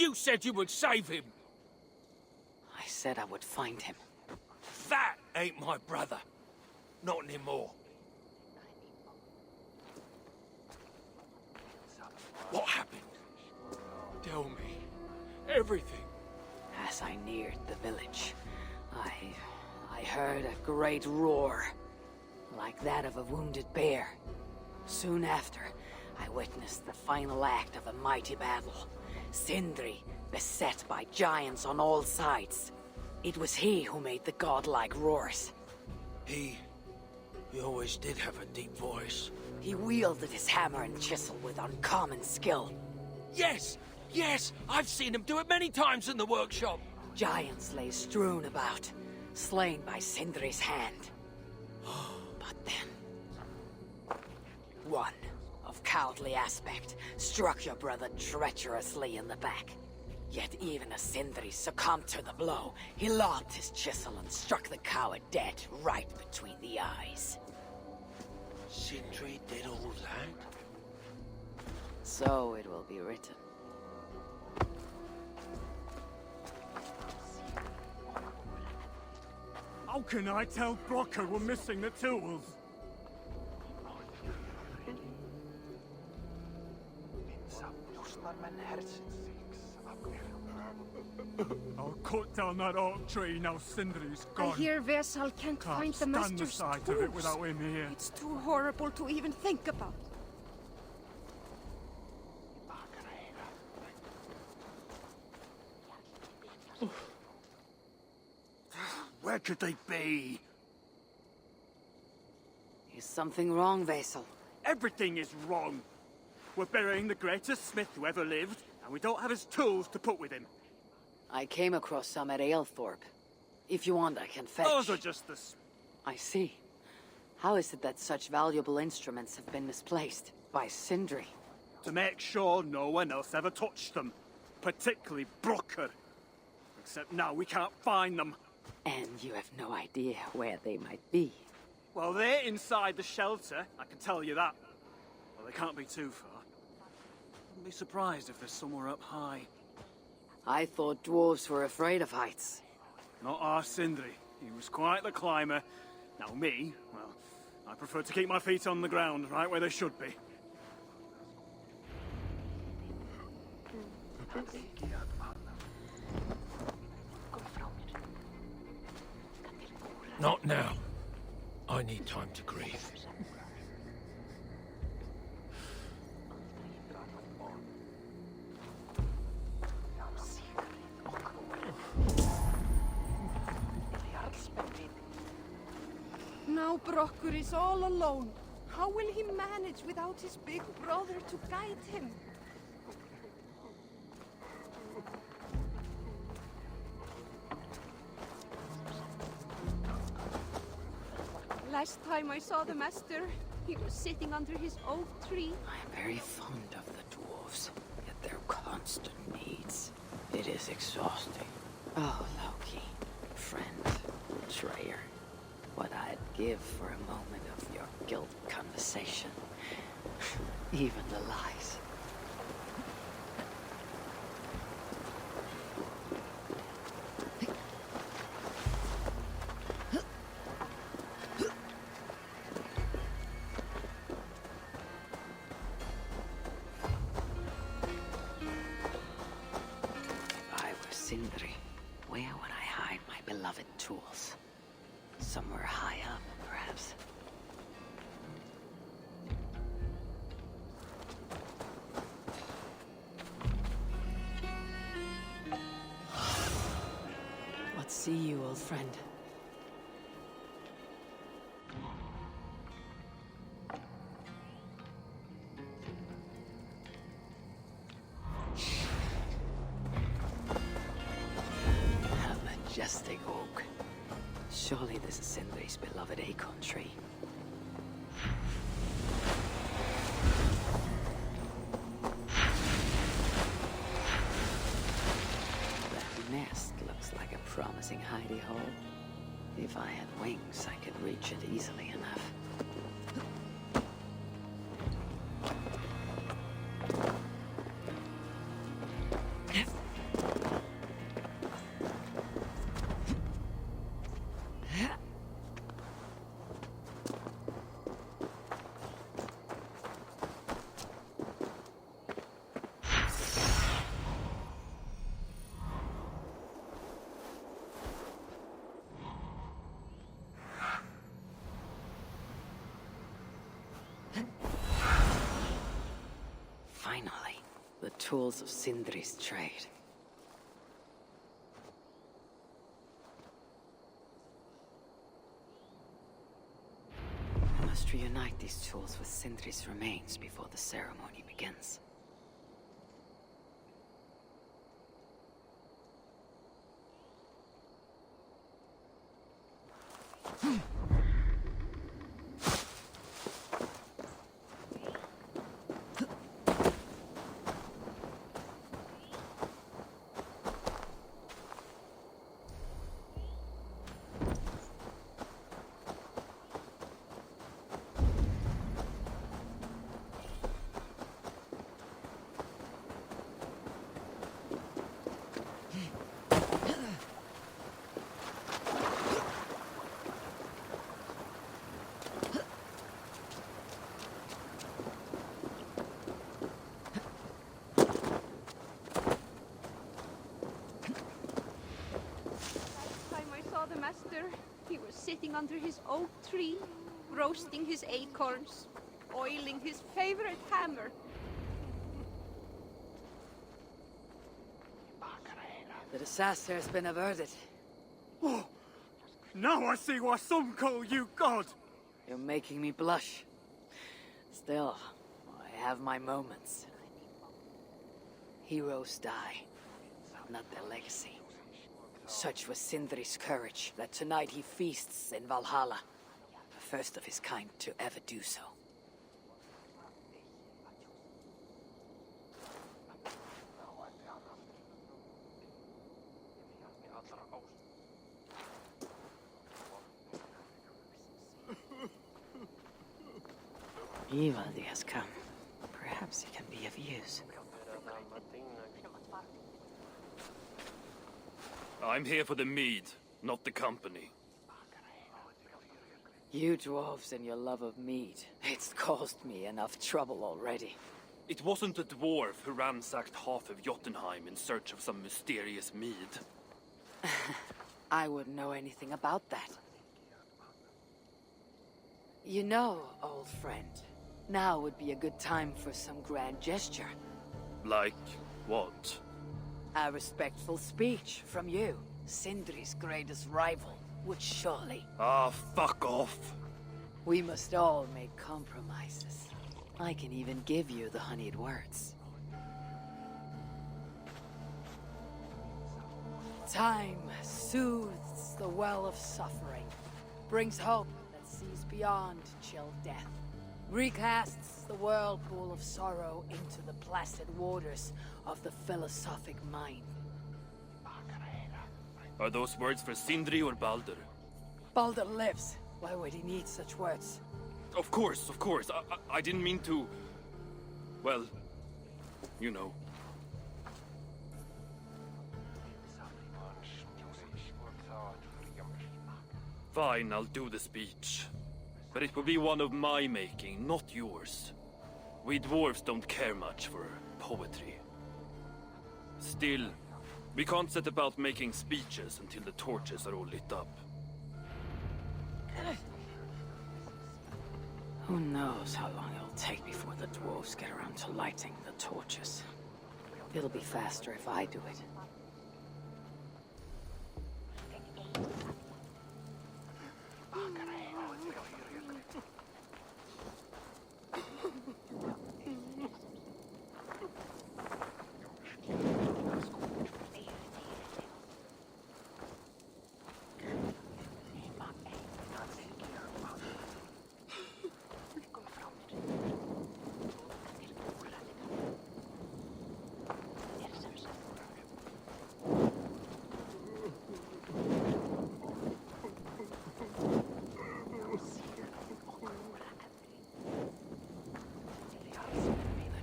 You said you would save him. I said I would find him. That ain't my brother. Not anymore. What happened? Tell me. Everything. As I neared the village, I heard a great roar, like that of a wounded bear. Soon after, I witnessed the final act of a mighty battle. Sindri, beset by giants on all sides. It was he who made the godlike roars. He always did have a deep voice. He wielded his hammer and chisel with uncommon skill. Yes! Yes! I've seen him do it many times in the workshop. Giants lay strewn about, slain by Sindri's hand. But then, one of cowardly aspect struck your brother treacherously in the back. Yet even as Sindri succumbed to the blow, he lobbed his chisel and struck the coward dead right between the eyes. Sindri did all that? So it will be written. How can I tell Brokkr we're missing the tools? I'll cut down that oak tree now Sindri's I gone. hear Vesal can't Can't find the stand the master's sight of it tools. without him here. It's too horrible to even think about. Where could they be? Is something wrong, Vesal? Everything is wrong. We're burying the greatest smith who ever lived, and we don't have his tools to put with him. I came across some at Aelthorpe. If you want, I can fetch. Those are just the... I see. How is it that such valuable instruments have been misplaced by Sindri? To make sure no one else ever touched them. Particularly Brokkr. Except now we can't find them. And you have no idea where they might be. Well, they're inside the shelter, I can tell you that. Well, they can't be too far. Wouldn't be surprised if they're somewhere up high. I thought dwarves were afraid of heights. Not our Sindri. He was quite the climber. Now me, well, I prefer to keep my feet on the ground, right where they should be. Not now. I need time to grieve. Now Brokkr is all alone. How will he manage without his big brother to guide him? Last time I saw the master, he was sitting under his oak tree. I am very fond of the dwarves, yet their constant needs. It is exhausting. Oh, Loki, friend, betrayer. What I'd give for a moment of your guilt conversation. Even the lies. If I were Sindri, where would I hide my beloved tools? Somewhere high up, perhaps. What see you, old friend? A majestic oak. Surely this is Sindri's beloved acorn tree. That nest looks like a promising hidey hole. If I had wings, I could reach it easily enough. tools of Sindri's trade. I must reunite these tools with Sindri's remains before the ceremony begins. Time I saw the master, he was sitting under his oak tree, roasting his acorns, oiling his favorite hammer. The disaster has been averted. Oh, now I see why some call you God. You're making me blush. Still, I have my moments. Heroes die, not their legacy. Such was Sindri's courage that tonight he feasts in Valhalla, the first of his kind to ever do so. Ivaldi has come. Perhaps he can be of use. I'm here for the mead, not the company. You dwarves and your love of mead. It's caused me enough trouble already. It wasn't a dwarf who ransacked half of Jotunheim in search of some mysterious mead. I wouldn't know anything about that. You know, old friend, now would be a good time for some grand gesture. Like what? A respectful speech from you, Sindri's greatest rival, would surely. Ah, fuck off. We must all make compromises. I can even give you the honeyed words. Time soothes the well of suffering, brings hope that sees beyond chill death, recasts the whirlpool of sorrow into the placid waters of the philosophic mind. Are those words for Sindri or Baldur? Baldur lives. Why would he need such words? Of course, of course. I didn't mean to... Well, you know. Fine, I'll do the speech. But it will be one of my making, not yours. We dwarves don't care much for poetry. Still, we can't set about making speeches until the torches are all lit up. Who knows how long it'll take before the dwarves get around to lighting the torches. It'll be faster if I do it.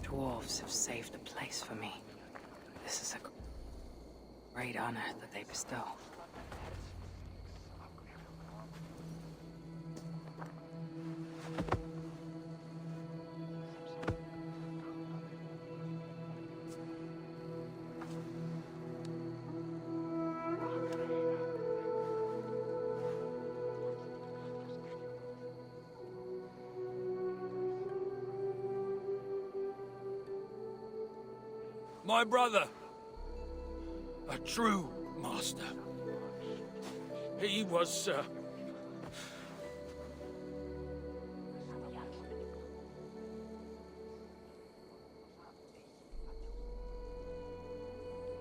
Dwarves have saved a place for me. This is a great honor that they bestow. My brother. A true master. He was,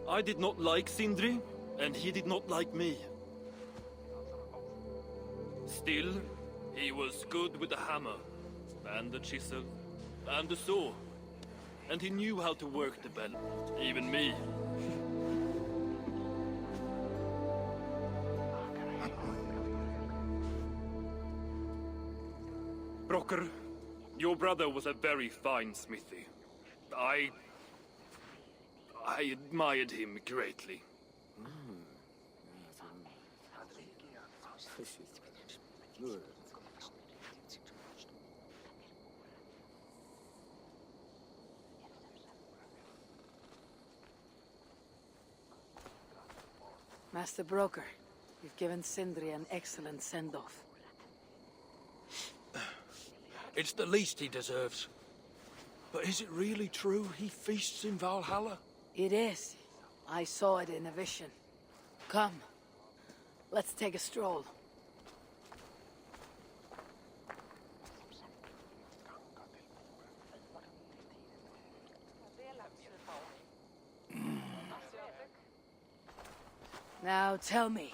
I did not like Sindri, and he did not like me. Still, he was good with the hammer, and the chisel, and the saw. And he knew how to work the belt, even me. Brokkr, your brother was a very fine smithy. I admired him greatly. Master Brokkr, you've given Sindri an excellent send-off. it's the least he deserves. But is it really true he feasts in Valhalla? It is. I saw it in a vision. Come, let's take a stroll. Now tell me,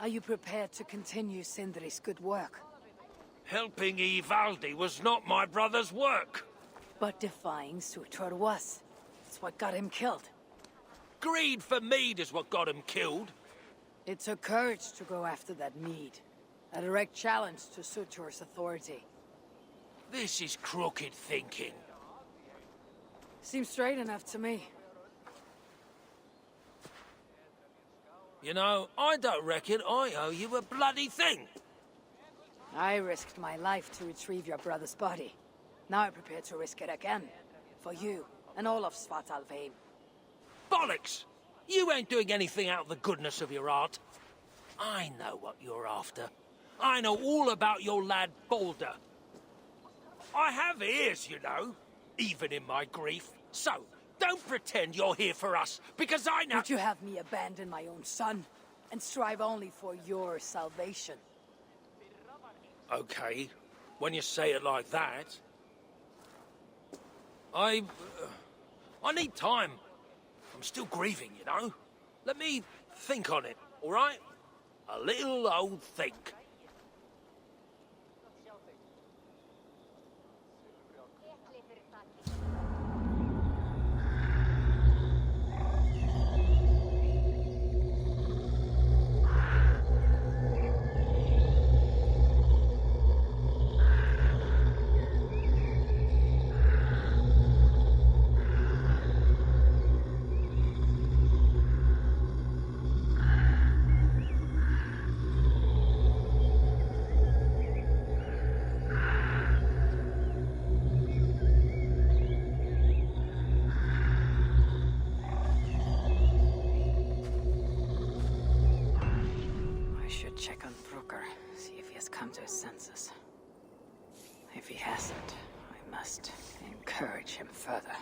are you prepared to continue Sindri's good work? Helping Ivaldi was not my brother's work. But defying Surtur was. It's what got him killed. Greed for mead is what got him killed. It took courage to go after that mead. A direct challenge to Surtur's authority. This is crooked thinking. Seems straight enough to me. You know, I don't reckon I owe you a bloody thing. I risked my life to retrieve your brother's body. Now I'm prepared to risk it again. For you, and all of Svartalfheim. Bollocks! You ain't doing anything out of the goodness of your heart. I know what you're after. I know all about your lad, Balder. I have ears, you know, even in my grief. So, don't pretend you're here for us, because I know— Would you have me abandon my own son, and strive only for your salvation? Okay, when you say it like that. I need time. I'm still grieving, you know? Let me think on it, all right? A little old think. Check on Brokkr, see if he has come to his senses. If he hasn't, I must encourage him further.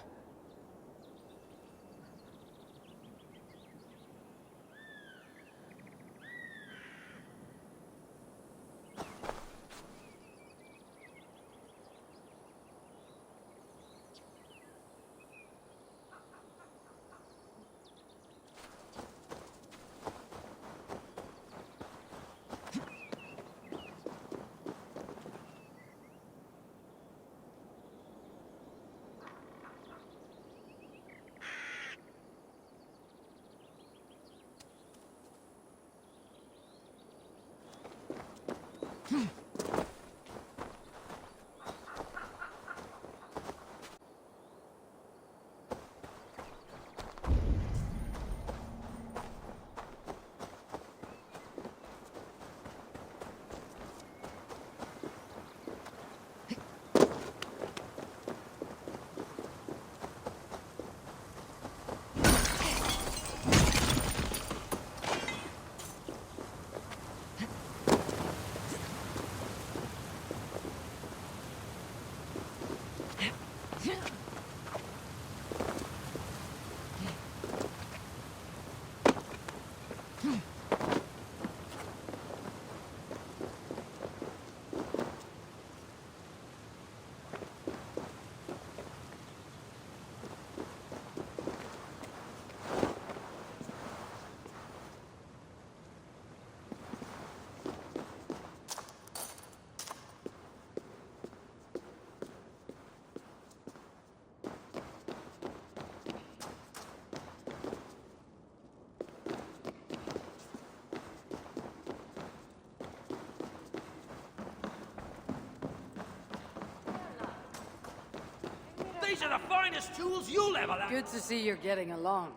These are the finest tools you'll ever have. Good to see you're getting along.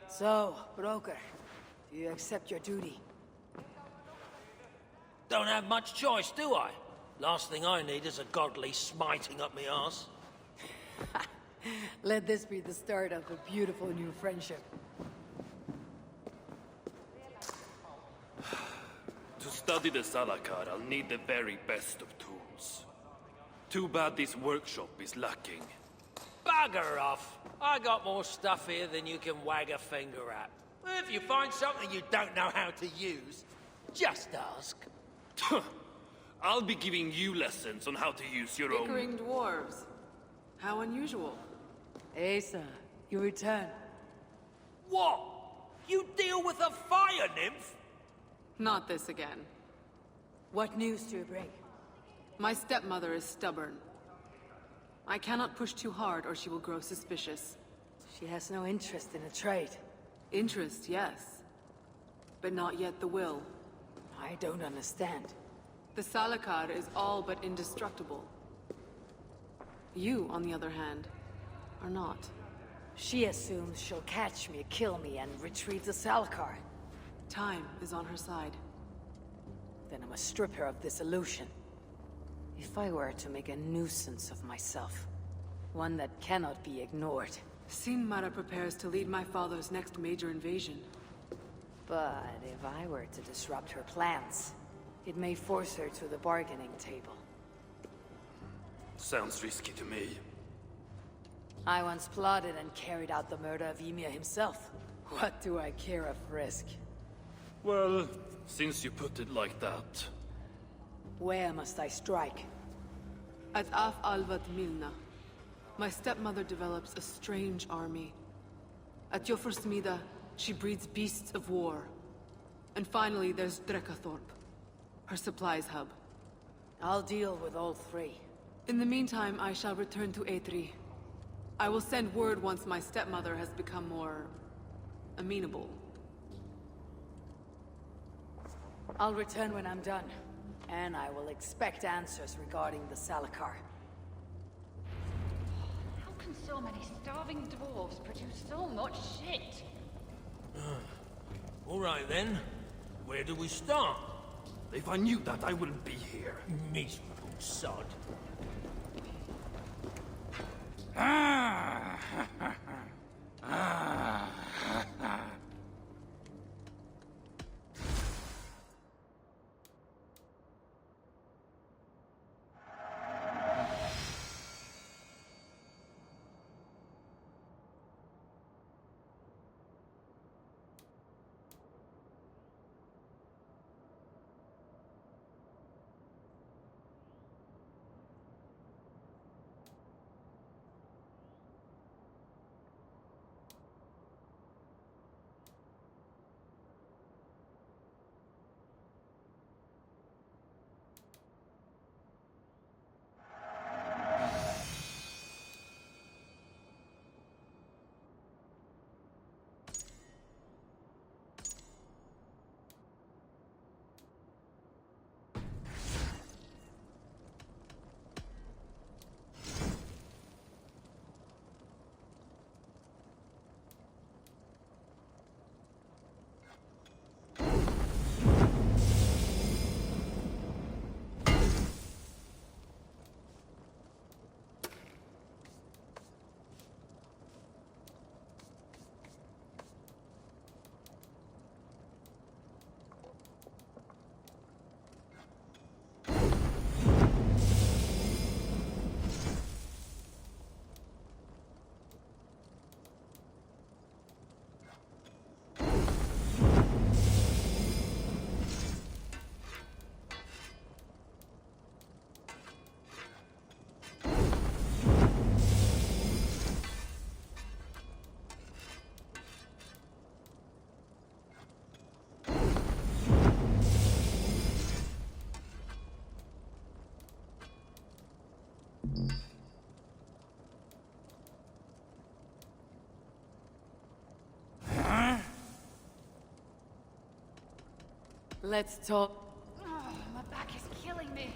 So, broker, do you accept your duty? Don't have much choice, do I? Last thing I need is a godly smiting up me arse. Let this be the start of a beautiful new friendship. To study the Salakar, I'll need the very best of tools. Too bad this workshop is lacking. Bugger off! I got more stuff here than you can wag a finger at. If you find something you don't know how to use, just ask. I'll be giving you lessons on how to use your own... Bickering dwarves. How unusual. Asa, you return. What? You deal with a fire nymph? Not this again. What news do you bring? My stepmother is stubborn. I cannot push too hard or she will grow suspicious. She has no interest in a trade. Interest, yes. But not yet the will. I don't understand. The Salakar is all but indestructible. You, on the other hand, are not. She assumes she'll catch me, kill me, and retrieve the Salakar. Time is on her side. Then I must strip her of this illusion. If I were to make a nuisance of myself, one that cannot be ignored. Sinmara prepares to lead my father's next major invasion. But if I were to disrupt her plans, it may force her to the bargaining table. Sounds risky to me. I once plotted and carried out the murder of Ymir himself. What do I care of risk? Well, since you put it like that... Where must I strike? At Af Alvat Milna, my stepmother develops a strange army. At Jofursmida, she breeds beasts of war. And finally, there's Drekathorp, her supplies hub. I'll deal with all three. In the meantime, I shall return to Eitri. I will send word once my stepmother has become more... amenable. I'll return when I'm done. And I will expect answers regarding the Salakar. How can so many starving dwarves produce so much shit? All right then. Where do we start? If I knew that, I wouldn't be here. Miserable sod. Let's talk. Oh, my back is killing me.